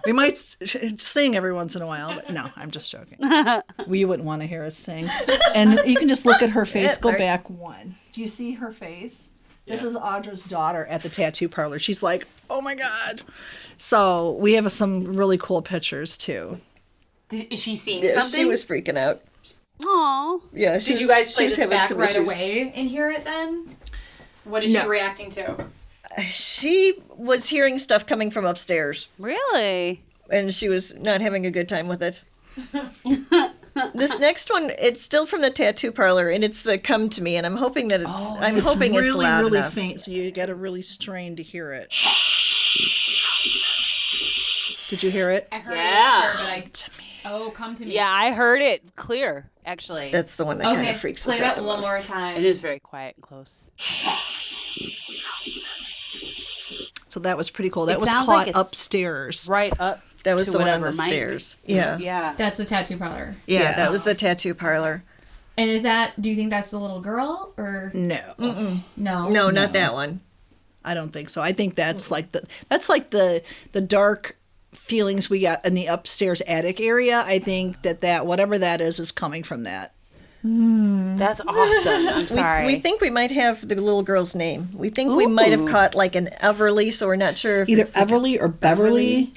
[SPEAKER 5] we might sing every once in a while, but no, I'm just joking. You wouldn't want to hear us sing. And you can just look at her face.
[SPEAKER 4] That's
[SPEAKER 5] Go
[SPEAKER 4] right.
[SPEAKER 5] back one. Do you see her face? This
[SPEAKER 7] Yeah.
[SPEAKER 5] is Audra's daughter at the tattoo parlor. She's like, oh my God. So we have some really cool pictures too.
[SPEAKER 1] Is she seeing
[SPEAKER 4] Yeah,
[SPEAKER 1] something?
[SPEAKER 4] she was freaking out.
[SPEAKER 6] Aw.
[SPEAKER 4] Yeah,
[SPEAKER 1] Did you guys play
[SPEAKER 4] was
[SPEAKER 1] this
[SPEAKER 4] having
[SPEAKER 1] back
[SPEAKER 4] some
[SPEAKER 1] right
[SPEAKER 4] issues.
[SPEAKER 1] away and hear it then? What is
[SPEAKER 5] No.
[SPEAKER 1] she reacting to?
[SPEAKER 4] She was hearing stuff coming from upstairs,
[SPEAKER 6] Really?
[SPEAKER 4] and she was not having a good time with it. This next one, it's still from the tattoo parlor, and it's the "Come to Me," and I'm hoping that I'm hoping
[SPEAKER 5] really,
[SPEAKER 4] it's loud
[SPEAKER 5] really
[SPEAKER 4] enough.
[SPEAKER 5] faint, so you got to really strain to hear it. Did you hear it?
[SPEAKER 1] I heard
[SPEAKER 6] Yeah.
[SPEAKER 1] it, but oh, come to me.
[SPEAKER 6] Yeah, I heard it clear, actually.
[SPEAKER 4] That's the one that kind
[SPEAKER 1] Okay,
[SPEAKER 4] of freaks
[SPEAKER 1] play
[SPEAKER 4] us out
[SPEAKER 1] that
[SPEAKER 4] the
[SPEAKER 1] one
[SPEAKER 4] most.
[SPEAKER 1] more time.
[SPEAKER 6] It is very quiet and close.
[SPEAKER 5] So that was pretty cool. That
[SPEAKER 6] It
[SPEAKER 5] was
[SPEAKER 6] sounds
[SPEAKER 5] caught
[SPEAKER 6] like it's
[SPEAKER 5] upstairs.
[SPEAKER 6] Right up.
[SPEAKER 4] That was
[SPEAKER 6] to
[SPEAKER 4] the one on
[SPEAKER 6] whatever
[SPEAKER 4] the
[SPEAKER 6] might be.
[SPEAKER 4] stairs. Yeah.
[SPEAKER 6] Yeah.
[SPEAKER 3] That's the tattoo parlor.
[SPEAKER 4] Yeah, that was the tattoo parlor.
[SPEAKER 3] And do you think that's the little girl or
[SPEAKER 5] No,
[SPEAKER 3] no?
[SPEAKER 4] No, not that one.
[SPEAKER 5] I don't think so. I think that's like the dark feelings we got in the upstairs attic area. I think that whatever that is coming from that.
[SPEAKER 6] That's awesome. I'm sorry.
[SPEAKER 4] We think we might have the little girl's name. We think we might have caught like an Everly, so we're not sure if
[SPEAKER 5] Either
[SPEAKER 4] it's like
[SPEAKER 5] Everly or Beverly.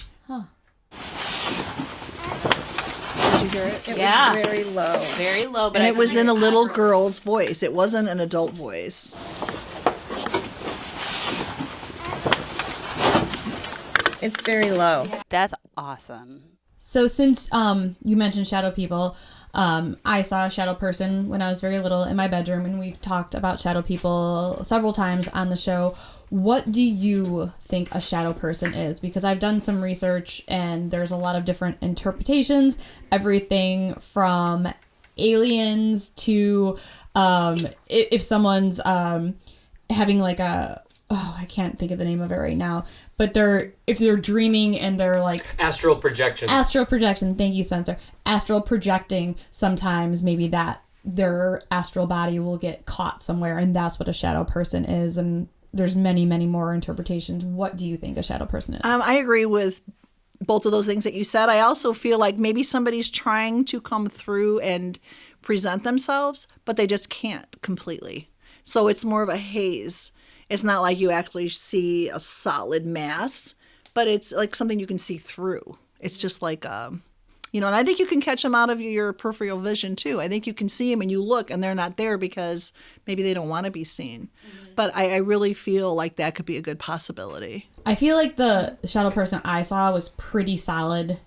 [SPEAKER 5] Did you hear it?
[SPEAKER 4] it
[SPEAKER 6] Yeah.
[SPEAKER 4] was very low.
[SPEAKER 6] Very low, but
[SPEAKER 5] And
[SPEAKER 6] I
[SPEAKER 5] it was
[SPEAKER 6] can
[SPEAKER 5] in a
[SPEAKER 6] hear
[SPEAKER 5] little girl's voice. It wasn't an adult voice.
[SPEAKER 4] It's very low.
[SPEAKER 6] That's awesome.
[SPEAKER 3] So since you mentioned shadow people, I saw a shadow person when I was very little in my bedroom, and we've talked about shadow people several times on the show. What do you think a shadow person is? Because I've done some research, and there's a lot of different interpretations. Everything from aliens to if someone's having like I can't think of the name of it right now, but if they're dreaming and they're like
[SPEAKER 7] Astral projection.
[SPEAKER 3] astral projection. Thank you, Spencer. Astral projecting. Sometimes maybe that their astral body will get caught somewhere, and that's what a shadow person is. And there's many, many more interpretations. What do you think a shadow person is?
[SPEAKER 5] I agree with both of those things that you said. I also feel like maybe somebody's trying to come through and present themselves, but they just can't completely. So it's more of a haze. It's not like you actually see a solid mass, but it's like something you can see through. It's just like, and I think you can catch them out of your peripheral vision too. I think you can see them and you look and they're not there because maybe they don't want to be seen. Mm-hmm. But I really feel like that could be a good possibility.
[SPEAKER 3] I feel like the shadow person I saw was pretty solid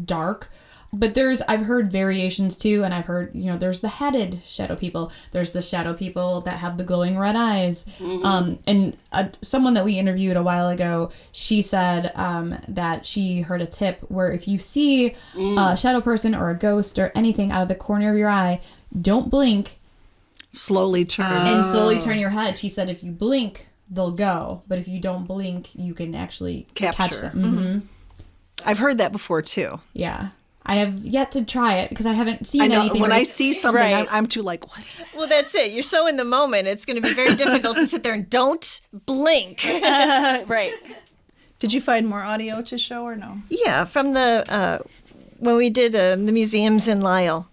[SPEAKER 3] dark. But I've heard variations too, and I've heard, there's the headed shadow people. There's the shadow people that have the glowing red eyes. Mm-hmm. And someone that we interviewed a while ago, she said that she heard a tip where if you see a shadow person or a ghost or anything out of the corner of your eye, don't blink.
[SPEAKER 5] Slowly turn.
[SPEAKER 3] And slowly turn your head. She said if you blink, they'll go. But if you don't blink, you can actually catch
[SPEAKER 5] Capture.
[SPEAKER 3] them. Mm-hmm.
[SPEAKER 5] I've heard that before too.
[SPEAKER 3] Yeah. I have yet to try it because I haven't seen
[SPEAKER 5] I know
[SPEAKER 3] anything.
[SPEAKER 5] when
[SPEAKER 3] like,
[SPEAKER 5] I see something,
[SPEAKER 6] Right.
[SPEAKER 5] I'm too like, what is that?
[SPEAKER 4] Well, that's it. You're so in the moment. It's going to be very difficult to sit there and don't blink.
[SPEAKER 6] Right.
[SPEAKER 5] Did you find more audio to show or no?
[SPEAKER 4] Yeah, from the when we did the museums in Lisle.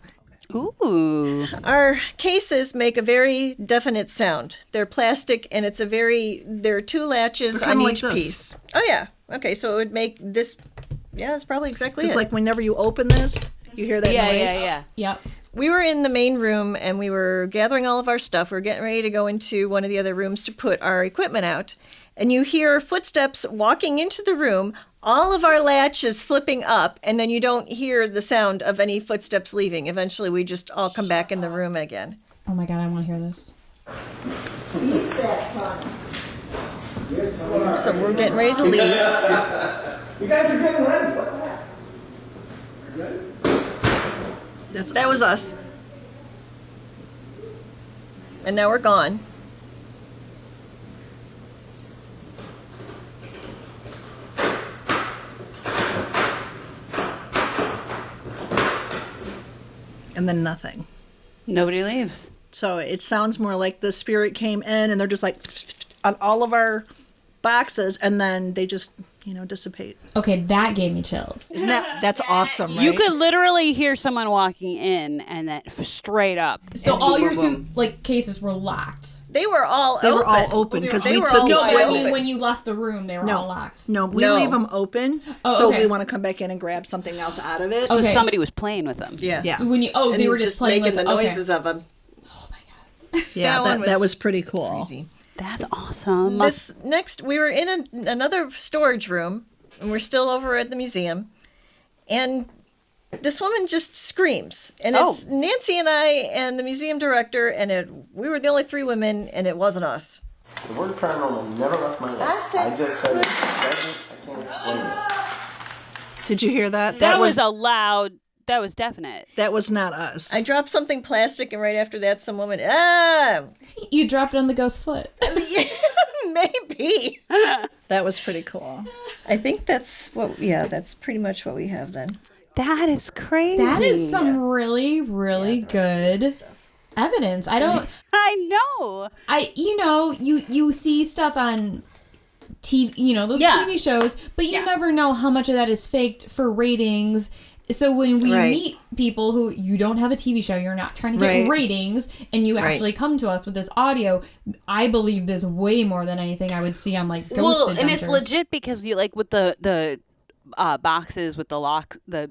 [SPEAKER 6] Ooh.
[SPEAKER 4] Our cases make a very definite sound. They're plastic, and there are two latches
[SPEAKER 5] They're
[SPEAKER 4] on
[SPEAKER 5] kinda like
[SPEAKER 4] each
[SPEAKER 5] this.
[SPEAKER 4] piece. Oh yeah. Okay, so it would make this. Yeah, that's probably exactly
[SPEAKER 5] It's
[SPEAKER 4] it.
[SPEAKER 5] like whenever you open this, you hear that noise.
[SPEAKER 6] Yeah.
[SPEAKER 3] Yep.
[SPEAKER 4] We were in the main room and we were gathering all of our stuff. We were getting ready to go into one of the other rooms to put our equipment out. And you hear footsteps walking into the room, all of our latches flipping up, and then you don't hear the sound of any footsteps leaving. Eventually, we just all come back in the room again.
[SPEAKER 3] Oh my God, I want to hear this.
[SPEAKER 4] So we're getting ready to leave.
[SPEAKER 9] You guys are getting ready. What the heck?
[SPEAKER 4] That was us. And now we're gone.
[SPEAKER 5] and then nothing.
[SPEAKER 6] Nobody leaves.
[SPEAKER 5] So it sounds more like the spirit came in and they're just like on all of our boxes, and then they just, dissipate.
[SPEAKER 3] Okay, that gave me chills.
[SPEAKER 5] Isn't that's awesome, right?
[SPEAKER 6] You could literally hear someone walking in and then straight up.
[SPEAKER 3] So
[SPEAKER 6] and
[SPEAKER 3] all
[SPEAKER 6] boom,
[SPEAKER 3] your
[SPEAKER 6] boom, boom.
[SPEAKER 3] cases were locked.
[SPEAKER 4] They were all open
[SPEAKER 5] because
[SPEAKER 4] They
[SPEAKER 5] we
[SPEAKER 4] were
[SPEAKER 5] took
[SPEAKER 4] all
[SPEAKER 5] the
[SPEAKER 4] wide
[SPEAKER 3] I mean,
[SPEAKER 4] open.
[SPEAKER 3] when you left the room, they were all locked.
[SPEAKER 5] No, we
[SPEAKER 4] No.
[SPEAKER 5] leave them open.
[SPEAKER 3] Oh,
[SPEAKER 5] so
[SPEAKER 3] okay.
[SPEAKER 5] if we want to come back in and grab something else out of it.
[SPEAKER 6] So
[SPEAKER 3] Okay.
[SPEAKER 6] somebody was playing with them.
[SPEAKER 4] Yeah.
[SPEAKER 5] Yeah.
[SPEAKER 3] So when you they were just playing
[SPEAKER 4] making
[SPEAKER 3] with
[SPEAKER 4] the noises of them.
[SPEAKER 5] Yeah,
[SPEAKER 4] that one
[SPEAKER 5] that
[SPEAKER 4] was
[SPEAKER 5] was pretty cool.
[SPEAKER 4] Crazy.
[SPEAKER 6] That's awesome.
[SPEAKER 4] This next, we were in another storage room, and we're still over at the museum, and this woman just screams, and it's Nancy and I and the museum director, and we were the only 3 women, and it wasn't us.
[SPEAKER 9] The word paranormal never left my lips. I just said it. I can't explain it.
[SPEAKER 5] Did you hear that?
[SPEAKER 6] that was a loud. That was definite.
[SPEAKER 5] That was not us.
[SPEAKER 4] I dropped something plastic, and right after that, some woman,
[SPEAKER 3] You dropped it on the ghost's foot.
[SPEAKER 4] maybe.
[SPEAKER 5] That was pretty cool.
[SPEAKER 4] I think that's pretty much what we have then.
[SPEAKER 6] That is crazy.
[SPEAKER 3] That is some really, really good evidence. I
[SPEAKER 6] know.
[SPEAKER 3] You see stuff on TV, those
[SPEAKER 6] Yeah.
[SPEAKER 3] TV shows, but you never know how much of that is faked for ratings. So when we meet people who you don't have a TV show, you're not trying to get ratings, and you actually come to us with this audio, I believe this way more than anything I would see on like Ghost Adventures.
[SPEAKER 6] And it's legit because you with the boxes with the lock, the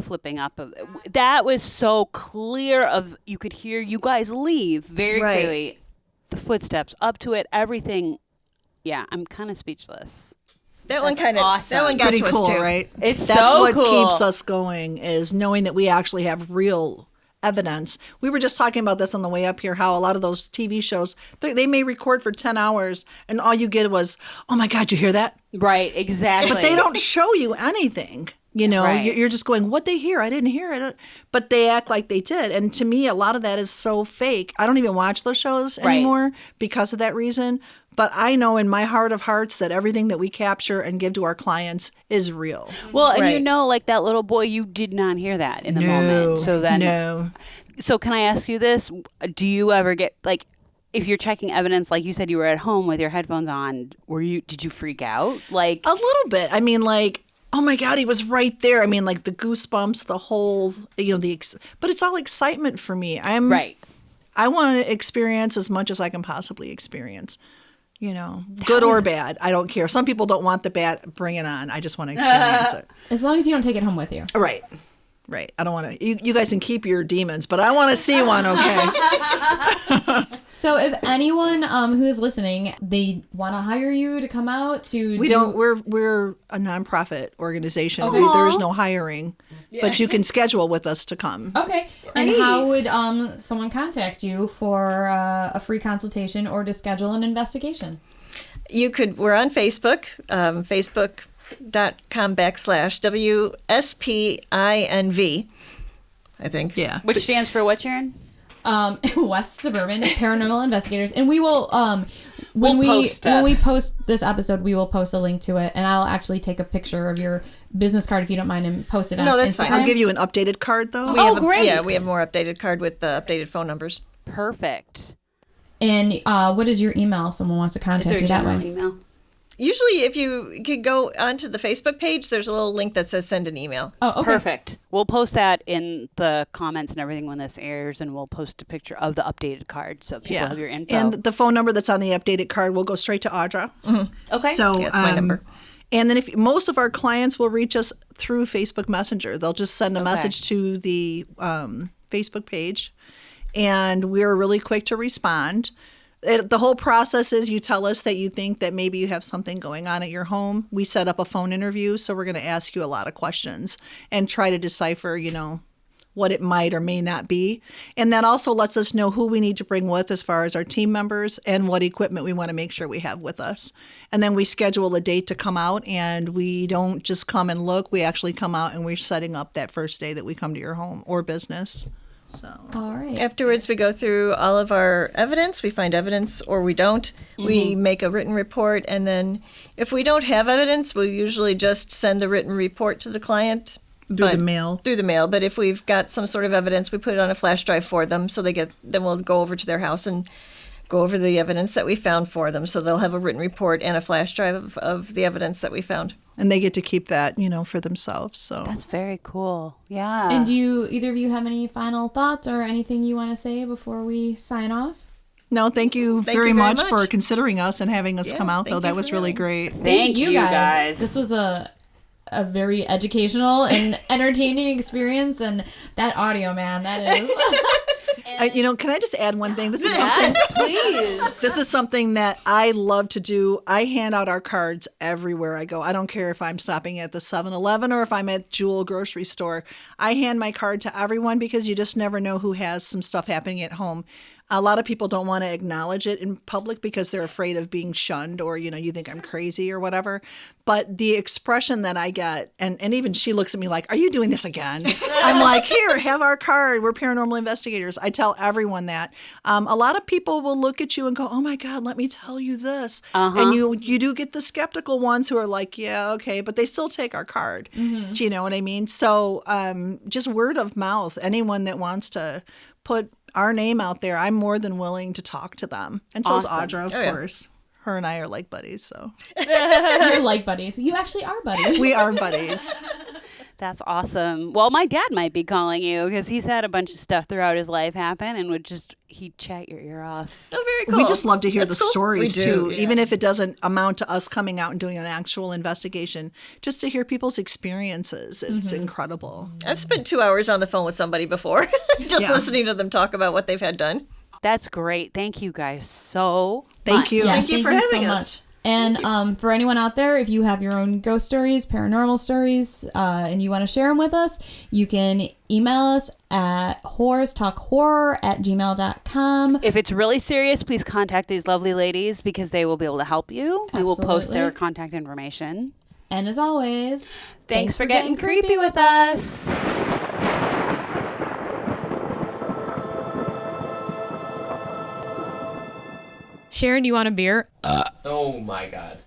[SPEAKER 6] flipping up of that was so clear. You could hear you guys leave very clearly, the footsteps up to it, everything. Yeah, I'm kind of speechless.
[SPEAKER 4] That one kind of awesome. That one got
[SPEAKER 5] pretty
[SPEAKER 4] to us
[SPEAKER 5] cool,
[SPEAKER 4] too.
[SPEAKER 5] right?
[SPEAKER 6] That's
[SPEAKER 5] what
[SPEAKER 6] cool.
[SPEAKER 5] keeps us going, is knowing that we actually have real evidence. We were just talking about this on the way up here, how a lot of those TV shows, they may record for 10 hours and all you get was, oh my God, you hear that?
[SPEAKER 6] Right, exactly.
[SPEAKER 5] But they don't show you anything. You're just going, what they hear? I didn't hear it. But they act like they did. And to me, a lot of that is so fake. I don't even watch those shows anymore because of that reason. But I know in my heart of hearts that everything that we capture and give to our clients is real.
[SPEAKER 6] Well, and like that little boy, you did not hear that in the moment. So then,
[SPEAKER 5] no.
[SPEAKER 6] So can I ask you this? Do you ever get if you're checking evidence, like you said, you were at home with your headphones on, did you freak out? Like
[SPEAKER 5] a little bit. I mean, oh my God, he was right there. I mean, the goosebumps, the whole, but it's all excitement for me. I want to experience as much as I can possibly experience. Good or bad. I don't care. Some people don't want the bad. Bring it on. I just want to experience it.
[SPEAKER 3] As long as you don't take it home with you.
[SPEAKER 5] Right. I don't want to. You guys can keep your demons, but I want to see one. Okay.
[SPEAKER 3] So if anyone who is listening, they want to hire you to come out to
[SPEAKER 5] We're a nonprofit organization.
[SPEAKER 3] Okay.
[SPEAKER 5] There is no hiring, but you can schedule with us to come.
[SPEAKER 3] Okay. And how would someone contact you for a free consultation or to schedule an investigation?
[SPEAKER 4] We're on Facebook, facebook.com/WSPINV, I think.
[SPEAKER 5] Yeah.
[SPEAKER 6] Which stands for what, Sharon?
[SPEAKER 3] West Suburban Paranormal Investigators. And we will when we post this episode, we will post a link to it, and I'll actually take a picture of your business card if you don't mind and post it on
[SPEAKER 4] that's
[SPEAKER 3] Instagram.
[SPEAKER 4] fine.
[SPEAKER 5] I'll give you an updated card though.
[SPEAKER 6] Great.
[SPEAKER 4] We have more updated card with the updated phone numbers.
[SPEAKER 6] Perfect.
[SPEAKER 3] And what is your email? Someone wants to contact you that way.
[SPEAKER 6] Email?
[SPEAKER 4] Usually, if you could go onto the Facebook page, there's a little link that says send an email.
[SPEAKER 3] Oh, okay.
[SPEAKER 6] Perfect. We'll post that in the comments and everything when this airs, and we'll post a picture of the updated card so people have your info.
[SPEAKER 5] And the phone number that's on the updated card will go straight to Audra.
[SPEAKER 4] Mm-hmm.
[SPEAKER 6] Okay.
[SPEAKER 5] So
[SPEAKER 4] that's my number.
[SPEAKER 5] And then if most of our clients will reach us through Facebook Messenger, they'll just send a message to the Facebook page, and we're really quick to respond. The whole process is you tell us that you think that maybe you have something going on at your home. We set up a phone interview, so we're going to ask you a lot of questions and try to decipher, what it might or may not be. And that also lets us know who we need to bring with as far as our team members and what equipment we want to make sure we have with us. And then we schedule a date to come out, and we don't just come and look. We actually come out and we're setting up that first day that we come to your home or business. So.
[SPEAKER 3] All right.
[SPEAKER 4] Afterwards, we go through all of our evidence. We find evidence or we don't. Mm-hmm. We make a written report, and then if we don't have evidence, we'll usually just send the written report to the client
[SPEAKER 5] Through the mail.
[SPEAKER 4] Through the mail. But if we've got some sort of evidence, we put it on a flash drive for them. So then we'll go over to their house and go over the evidence that we found for them. So they'll have a written report and a flash drive of the evidence that we found.
[SPEAKER 5] And they get to keep that, for themselves. So
[SPEAKER 6] That's very cool. Yeah.
[SPEAKER 3] And do either of you have any final thoughts or anything you want to say before we sign off?
[SPEAKER 5] No, thank you very much for considering us and having us come out, though. That was really great.
[SPEAKER 6] Thank you guys.
[SPEAKER 3] This was a very educational and entertaining experience, and that audio, man, that is.
[SPEAKER 5] Can I just add one thing? This is something.
[SPEAKER 6] Please.
[SPEAKER 5] This is something that I love to do. I hand out our cards everywhere I go. I don't care if I'm stopping at the 7-Eleven or if I'm at Jewel grocery store. I hand my card to everyone because you just never know who has some stuff happening at home. A lot of people don't want to acknowledge it in public because they're afraid of being shunned or, you think I'm crazy or whatever. But the expression that I get, and even she looks at me like, are you doing this again? I'm like, here, have our card. We're paranormal investigators. I tell everyone that. A lot of people will look at you and go, oh, my God, let me tell you this. And you do get the skeptical ones who are like, yeah, okay, but they still take our card. Mm-hmm. Do you know what I mean? So just word of mouth, anyone that wants to put our name out there, I'm more than willing to talk to them. And so is Audra, of course. Her and I are like buddies, so.
[SPEAKER 3] You're like buddies. You actually are buddies.
[SPEAKER 5] We are buddies.
[SPEAKER 6] That's awesome. Well, my dad might be calling you because he's had a bunch of stuff throughout his life happen and he'd chat your ear off.
[SPEAKER 4] Oh, very cool.
[SPEAKER 5] We just love to hear the stories,
[SPEAKER 4] we do,
[SPEAKER 5] too. Yeah. Even if it doesn't amount to us coming out and doing an actual investigation, just to hear people's experiences. It's incredible.
[SPEAKER 4] I've spent 2 hours on the phone with somebody before, just listening to them talk about what they've had done.
[SPEAKER 6] That's great. Thank you guys so
[SPEAKER 5] Thank you.
[SPEAKER 3] Yeah,
[SPEAKER 4] Thank you for having
[SPEAKER 3] so
[SPEAKER 4] us.
[SPEAKER 3] Much. And for anyone out there, if you have your own ghost stories, paranormal stories, and you want to share them with us, you can email us at whorestalkhorror@gmail.com.
[SPEAKER 6] If it's really serious, please contact these lovely ladies because they will be able to help you. We will post their contact information.
[SPEAKER 3] And as always,
[SPEAKER 6] thanks for getting creepy with us.
[SPEAKER 1] Sharon, you want a beer?
[SPEAKER 7] Oh my God.